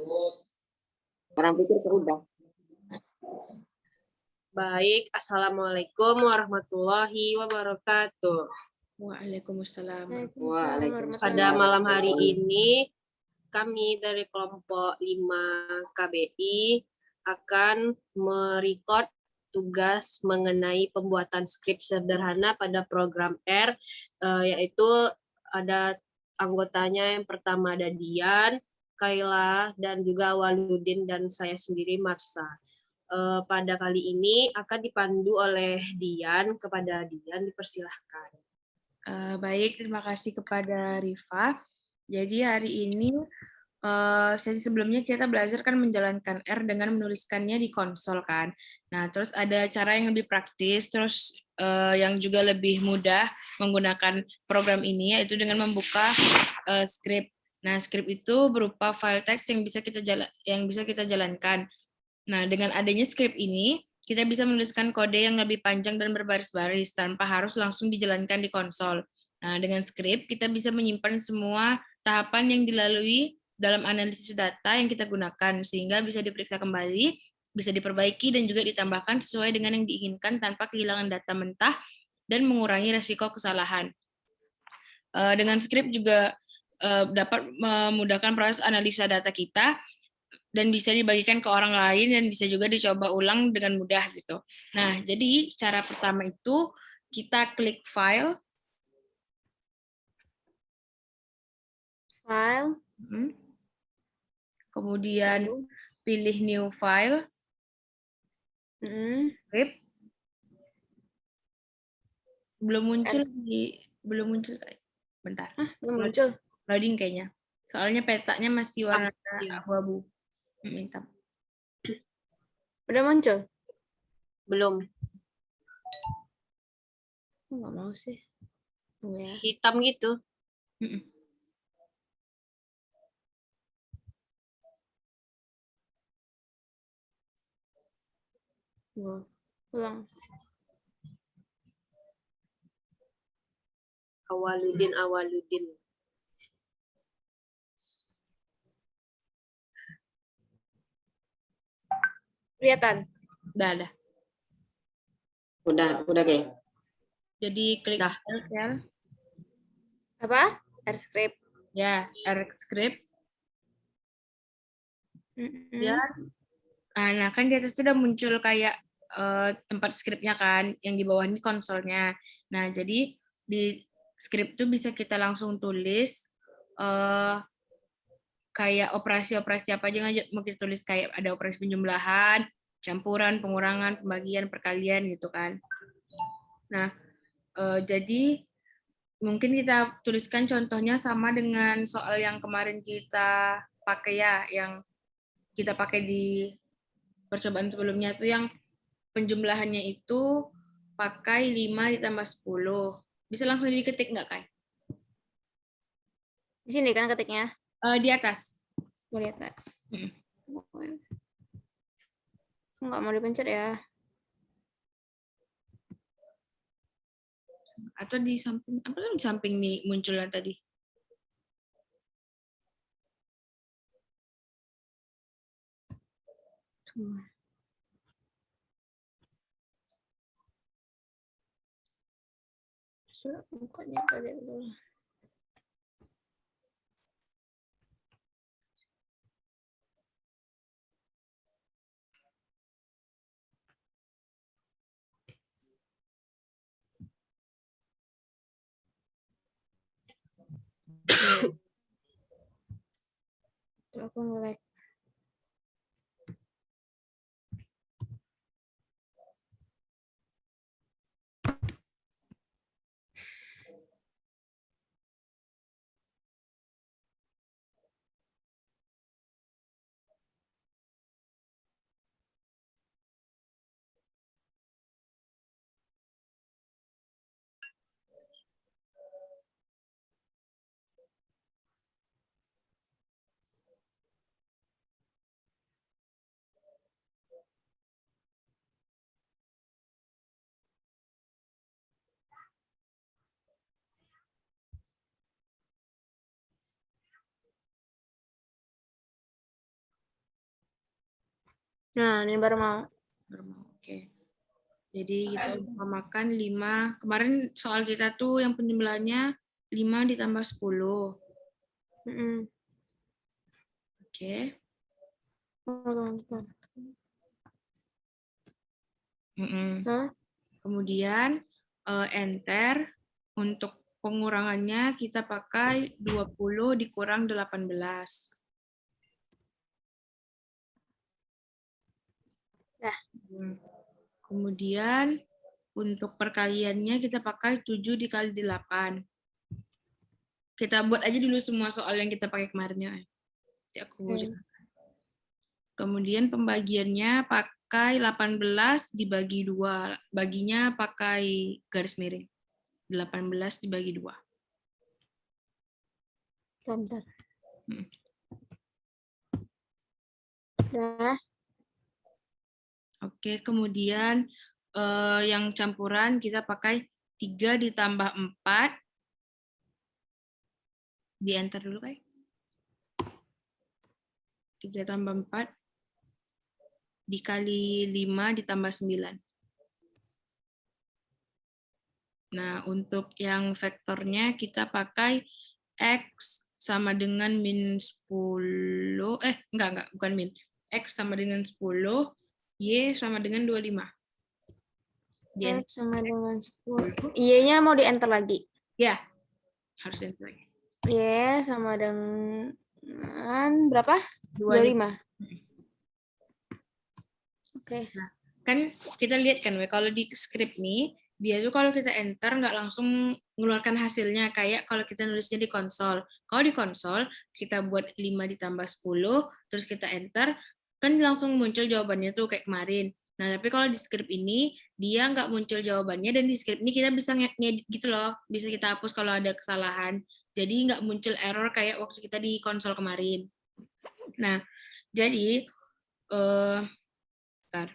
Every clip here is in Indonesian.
Orang pikir udah. Baik, Assalamualaikum warahmatullahi wabarakatuh. Waalaikumsalam. Pada malam hari ini, kami dari kelompok 5 KBI akan merecord tugas mengenai pembuatan skrip sederhana pada program R, yaitu ada anggotanya. Yang pertama ada Dian, Kaila, dan juga Waludin, dan saya sendiri Marsa. Pada kali ini akan dipandu oleh Dian. Kepada Dian dipersilahkan. Baik, terima kasih kepada Rifa. Jadi hari ini sesi sebelumnya kita belajar kan menjalankan R dengan menuliskannya di konsol kan. Nah, terus ada cara yang lebih praktis, terus yang juga lebih mudah menggunakan program ini, yaitu dengan membuka script. Nah, script itu berupa file teks yang bisa kita jalankan. Nah, dengan adanya script ini, kita bisa menuliskan kode yang lebih panjang dan berbaris-baris tanpa harus langsung dijalankan di konsol. Nah, dengan script, kita bisa menyimpan semua tahapan yang dilalui dalam analisis data yang kita gunakan, sehingga bisa diperiksa kembali, bisa diperbaiki, dan juga ditambahkan sesuai dengan yang diinginkan tanpa kehilangan data mentah dan mengurangi resiko kesalahan. Dengan script juga dapat memudahkan proses analisa data kita, dan bisa dibagikan ke orang lain dan bisa juga dicoba ulang dengan mudah gitu. Nah, jadi cara pertama itu kita klik file. Kemudian pilih new file. Script. Belum muncul kayak. Bentar. Belum muncul. Loading kayaknya. Soalnya petanya masih warna abu-abu. Hitam. Udah muncul? Belum. Nggak mau sih. Ya. Hitam gitu. Ulang. Awaludin. Kelihatan? Udah. Udah kayak. Jadi klik file. Apa? R script. Ya, R script. Ya. Nah, kan di atas sudah muncul kayak tempat scriptnya kan, yang di bawah ini konsolnya. Nah, jadi di script itu bisa kita langsung tulis kayak operasi-operasi apa aja mau kita tulis, kayak ada operasi penjumlahan, campuran, pengurangan, pembagian, perkalian gitu kan. Nah, jadi mungkin kita tuliskan contohnya sama dengan soal yang kemarin kita pakai ya, yang kita pakai di percobaan sebelumnya itu yang penjumlahannya itu pakai 5 ditambah 10. Bisa langsung diketik nggak, Kai? Di sini kan ketiknya? Di atas. Di atas. Nggak mau dipencet ya. Atau di samping, apa di samping nih munculnya tadi? Sudah bukanya tadi dulu. Aku nge-like. Nah, ini baru mau. Oke. Jadi kita umpamakan 5. Kemarin soal kita tuh yang penjumlahannya 5 ditambah 10. Mm-mm. Oke. Oh, teman-teman. Terus? Kemudian enter. Untuk pengurangannya kita pakai 20 dikurang 18. Nah. Kemudian untuk perkaliannya kita pakai 7 dikali 8. Kita buat aja dulu semua soal yang kita pakai kemarin ya. Nanti aku Okay. Kemudian pembagiannya pakai 18 dibagi 2. Baginya pakai garis miring. 18 dibagi 2. Bentar. Udah. Oke, kemudian yang campuran kita pakai 3 ditambah 4. Di enter dulu, Kak. 3 tambah 4 dikali 5 ditambah 9. Nah, untuk yang vektornya kita pakai X sama dengan min 10. Enggak, bukan min. X sama dengan 10, Y sama dengan 25. X sama dengan 10. Y-nya mau di-enter lagi. Ya, harus enter lagi. Y sama dengan berapa? 25. Oke. Nah, kan kita lihat kan, kalau di script nih, dia tuh kalau kita enter nggak langsung mengeluarkan hasilnya kayak kalau kita nulisnya di konsol. Kalau di konsol, kita buat 5 ditambah 10, terus kita enter, kan langsung muncul jawabannya tuh kayak kemarin. Nah, tapi kalau di script ini, dia nggak muncul jawabannya, dan di script ini kita bisa ngedit gitu loh, bisa kita hapus kalau ada kesalahan. Jadi nggak muncul error kayak waktu kita di konsol kemarin. Nah, jadi, bentar.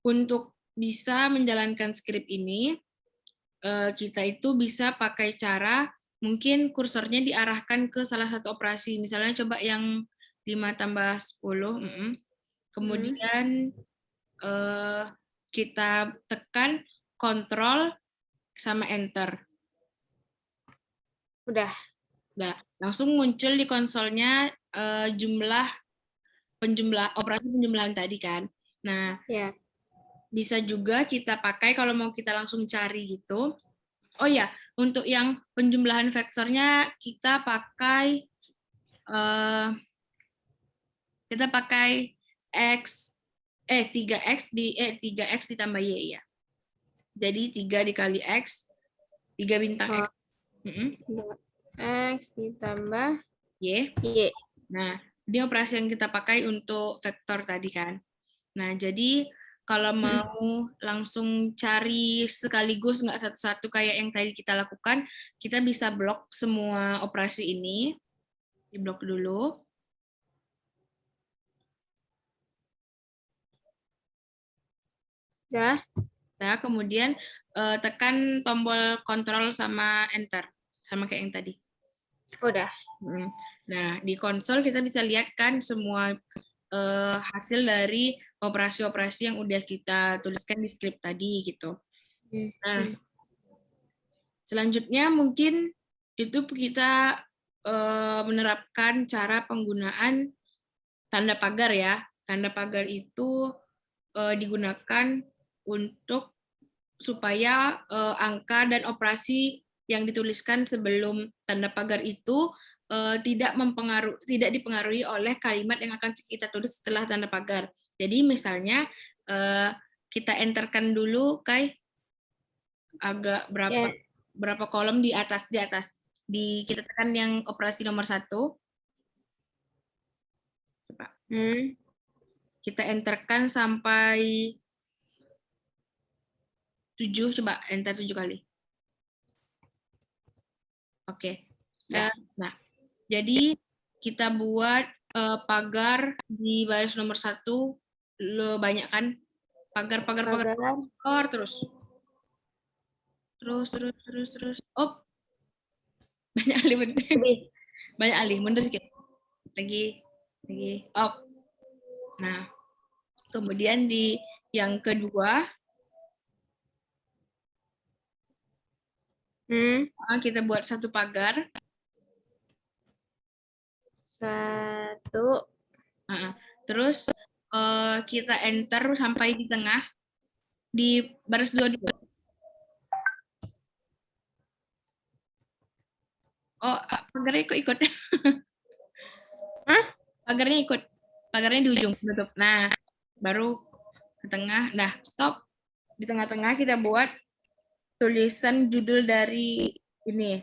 Untuk bisa menjalankan skrip ini, kita itu bisa pakai cara, mungkin kursornya diarahkan ke salah satu operasi. Misalnya coba yang 5 tambah 10. Kemudian kita tekan Ctrl sama Enter. Udah. Nah, langsung muncul di konsolnya operasi penjumlahan tadi kan. Nah, Ya. bisa juga kita pakai kalau mau kita langsung cari gitu. Oh ya, untuk yang penjumlahan vektornya kita pakai 3x ditambah y ya. Jadi 3 dikali x, 3 bintang x. 3x ditambah Y. Y. Nah, ini operasi yang kita pakai untuk vektor tadi kan. Nah, jadi kalau mau langsung cari sekaligus, nggak satu-satu kayak yang tadi kita lakukan, kita bisa blok semua operasi ini. Diblok dulu. Ya. Nah, kemudian tekan tombol Ctrl sama Enter. Sama kayak yang tadi. Udah. Nah, di konsol kita bisa lihat kan semua hasil dari operasi-operasi yang udah kita tuliskan di script tadi gitu. Nah, selanjutnya mungkin itu kita menerapkan cara penggunaan tanda pagar ya. Tanda pagar itu digunakan untuk supaya angka dan operasi yang dituliskan sebelum tanda pagar itu tidak dipengaruhi oleh kalimat yang akan kita tulis setelah tanda pagar. Jadi misalnya kita enterkan dulu kayak agak berapa kolom di atas kita tekan yang operasi nomor 1. Coba. Kita enterkan sampai 7, coba enter 7 kali. Oke. Nah, jadi kita buat pagar di baris nomor 1 banyak kan? Pagar terus. Oh. Banyak alih bener. Banyak alih, mundur sedikit. Lagi. Up. Nah, kemudian di yang kedua, kita buat satu pagar. Satu. Terus kita enter sampai di tengah, di baris 2 dulu. Oh, pagarnya ikut. Hah? Pagarnya ikut. Pagarnya di ujung, tutup. Nah, baru ke tengah. Nah, stop. Di tengah-tengah kita buat tulisan judul dari ini,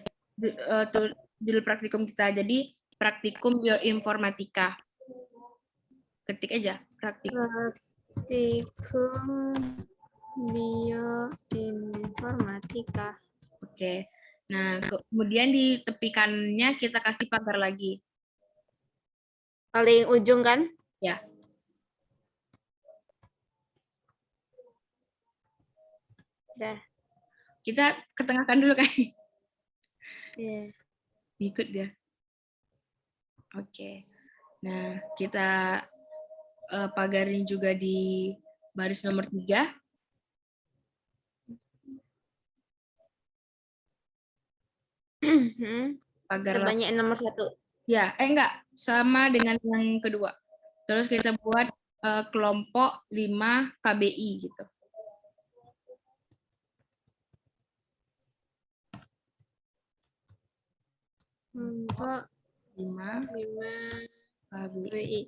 judul praktikum kita. Jadi, praktikum bioinformatika. Ketik aja, praktikum. Praktikum bioinformatika. Oke. Nah, kemudian di tepi kanannya kita kasih pagar lagi. Paling ujung kan? Ya. Udah. Kita ketengahkan dulu kan? Iya. Ikut dia. Oke. Nah, kita pagarin juga di baris nomor 3. Pagar Sebanyak nomor 1. ya, enggak, sama dengan yang kedua. Terus kita buat kelompok 5 KBI gitu. Kelompok 5 KBI.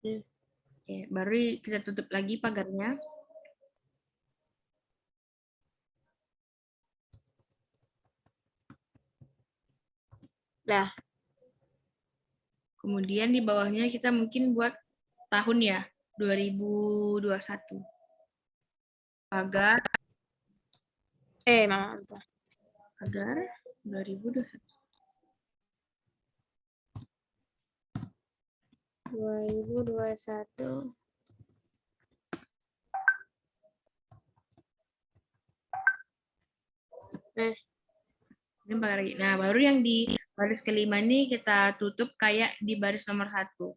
Oke, baru kita tutup lagi pagarnya. Dah. Kemudian di bawahnya kita mungkin buat tahun ya, 2021. Pagar. Mama. Pagar 2021. 2021. Ini pagar lagi. Nah, baru yang di baris kelima ini kita tutup kayak di baris nomor 1.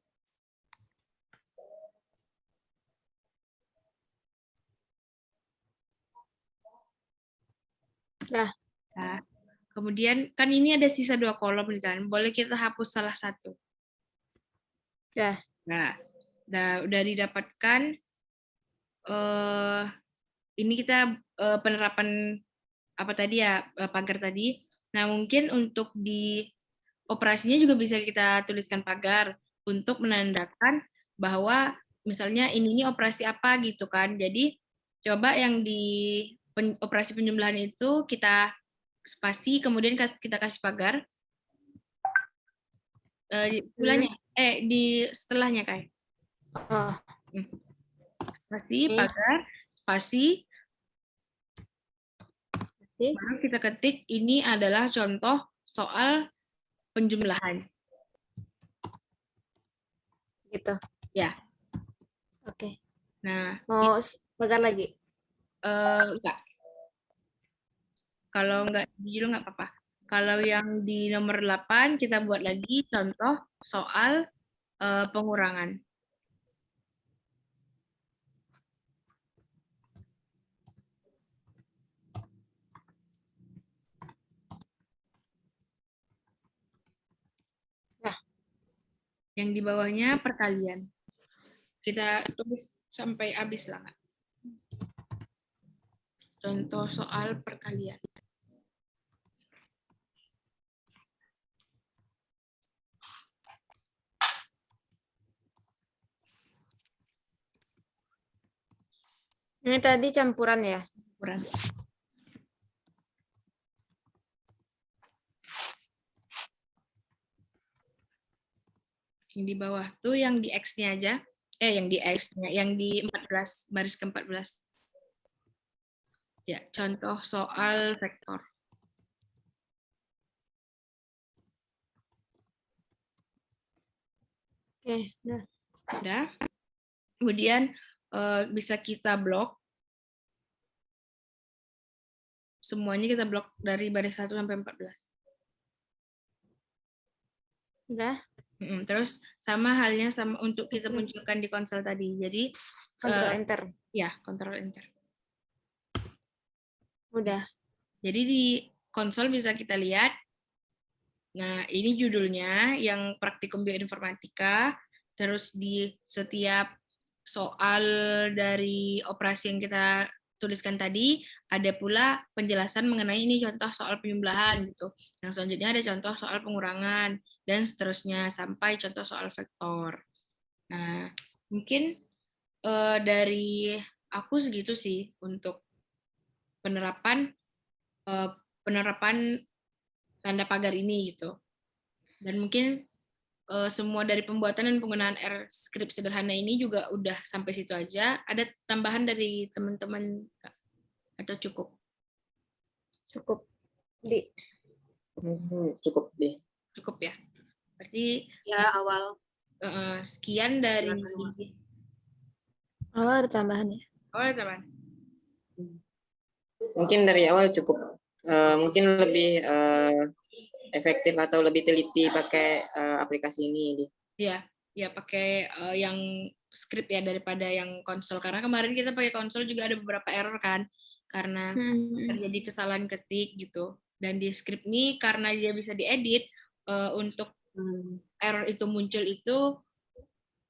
Nah. Nah, kemudian kan ini ada sisa 2 kolom nih kan. Boleh kita hapus salah satu. Ya. Nah, udah didapatkan. Ini kita penerapan apa tadi ya, pagar tadi. Nah, mungkin untuk di operasinya juga bisa kita tuliskan pagar untuk menandakan bahwa misalnya ini operasi apa gitu kan. Jadi coba yang di operasi penjumlahan itu kita spasi, kemudian kita kasih pagar. Di setelahnya kayak. Spasi, pagar, spasi. Baru kita ketik ini adalah contoh soal penjumlahan. Gitu. Ya. Oke. Nah, mau pagar lagi? Enggak. Kalau enggak di judul enggak apa-apa. Kalau yang di nomor 8 kita buat lagi contoh soal pengurangan. Yang di bawahnya perkalian. Kita tulis sampai habis lah. Contoh soal perkalian. Ini tadi campuran ya? Campuran. Yang di bawah tuh yang di X-nya aja. Yang di X-nya, yang di 14, baris ke-14. Ya, contoh soal vektor. Oke, udah. Udah. Kemudian bisa kita blok. Semuanya kita blok dari baris 1 sampai 14. Udah. Terus sama halnya sama untuk kita munculkan di konsol tadi. Jadi Control Enter. ya, Control Enter. Udah. Jadi di konsol bisa kita lihat. Nah, ini judulnya yang praktikum bioinformatika. Terus di setiap soal dari operasi yang kita tuliskan tadi, ada pula penjelasan mengenai ini contoh soal penjumlahan gitu. Yang selanjutnya ada contoh soal pengurangan, dan seterusnya sampai contoh soal vektor. Nah, mungkin dari aku segitu sih untuk penerapan tanda pagar ini gitu. Dan mungkin semua dari pembuatan dan penggunaan R script sederhana ini juga udah sampai situ aja. Ada tambahan dari teman-teman atau cukup? Cukup. Di. Cukup deh. Cukup ya. Berarti Ya, awal. sekian dari Silakan. Awal ada tambahan ya? awal teman. Mungkin dari awal cukup. Mungkin lebih efektif atau lebih teliti pakai aplikasi ini. Ya, ya pakai yang script ya daripada yang konsol. Karena kemarin kita pakai konsol juga ada beberapa error kan, karena terjadi kesalahan ketik gitu. Dan di script ini karena dia bisa diedit, untuk error itu muncul itu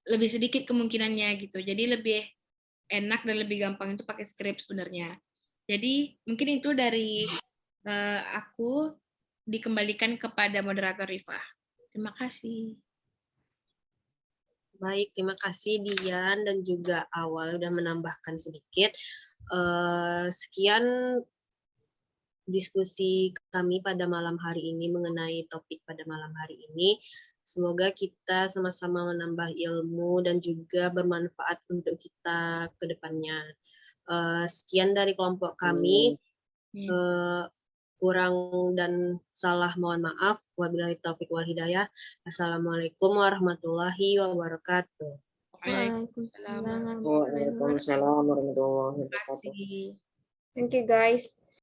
lebih sedikit kemungkinannya gitu. Jadi lebih enak dan lebih gampang itu pakai script sebenarnya. Jadi mungkin itu dari aku, dikembalikan kepada moderator Rifa. Terima kasih. Baik, terima kasih Dian dan juga Awal udah menambahkan sedikit. Sekian diskusi kami pada malam hari ini mengenai topik pada malam hari ini. Semoga kita sama-sama menambah ilmu dan juga bermanfaat untuk kita ke depannya. Sekian dari kelompok kami. Kurang dan salah mohon maaf. Wabillahi taufiq wal hidayah. Assalamualaikum warahmatullahi wabarakatuh. Waalaikumsalam. Waalaikumsalam warahmatullahi Terima wabarakatuh. kasih. Thank you guys.